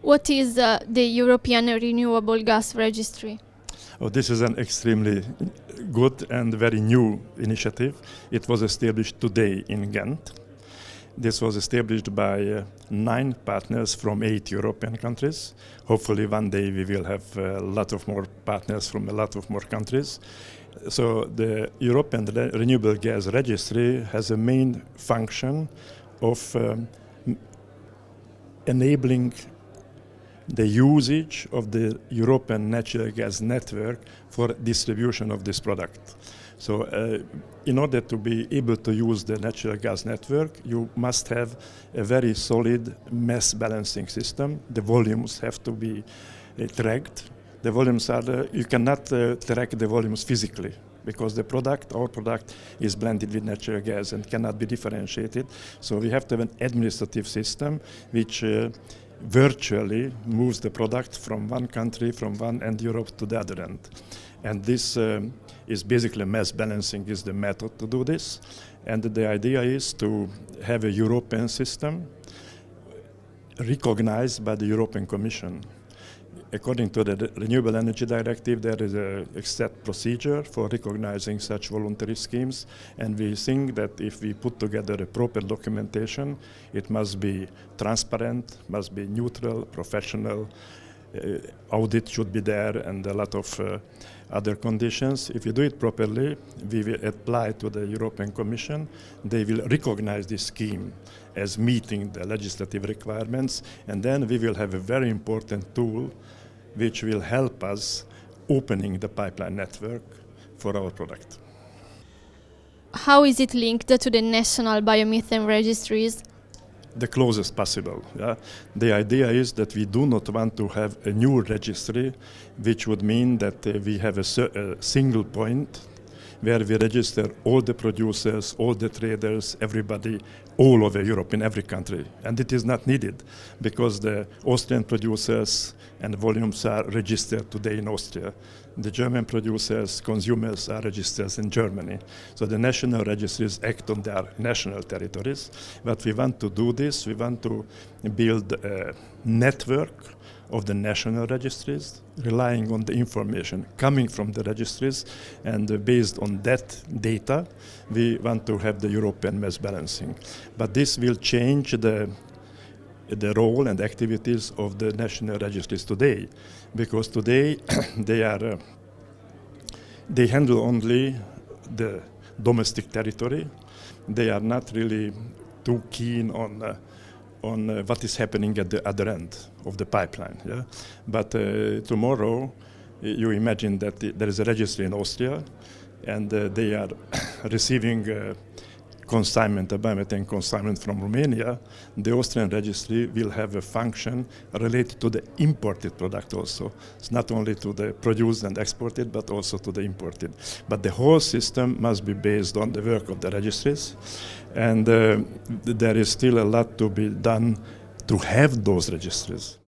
What is the European Renewable Gas Registry? Oh, this is an extremely good and very new initiative. It was established today in Ghent. This was established by 9 partners from 8 European countries. Hopefully one day we will have a lot of more partners from a lot of more countries. So the European Renewable Gas Registry has a main function of enabling the usage of the European natural gas network for distribution of this product. So in order to be able to use the natural gas network, you must have a very solid mass balancing system. The volumes have to be tracked. The volumes are, you cannot track the volumes physically because the product, our product, is blended with natural gas and cannot be differentiated. So we have to have an administrative system which virtually moves the product from one country, from one end Europe to the other end. And this is basically mass balancing is the method to do this. And the idea is to have a European system recognized by the European Commission. According to the Renewable Energy Directive, there is a set procedure for recognizing such voluntary schemes, and we think that if we put together a proper documentation, it must be transparent, must be neutral, professional, audit should be there, and a lot of other conditions. If you do it properly, we will apply to the European Commission. They will recognize this scheme as meeting the legislative requirements, and then we will have a very important tool which will help us opening the pipeline network for our product. How is it linked to the national biomethane registries? The closest possible. Yeah? The idea is that we do not want to have a new registry, which would mean that we have a single point where we register all the producers, all the traders, everybody, all over Europe, in every country. And it is not needed because the Austrian producers and volumes are registered today in Austria. The German producers, consumers are registered in Germany. So the national registries act on their national territories. But we want to do this, we want to build a network of the national registries, relying on the information coming from the registries, and based on that data, we want to have the European mass balancing. But this will change the role and activities of the national registries today, because today they handle only the domestic territory. They are not really too keen on what is happening at the other end of the pipeline. Yeah? But tomorrow, you imagine that there is a registry in Austria, and they are receiving consignment, a biomethane consignment from Romania. The Austrian registry will have a function related to the imported product also. It's not only to the produced and exported, but also to the imported. But the whole system must be based on the work of the registries. And there is still a lot to be done to have those registries.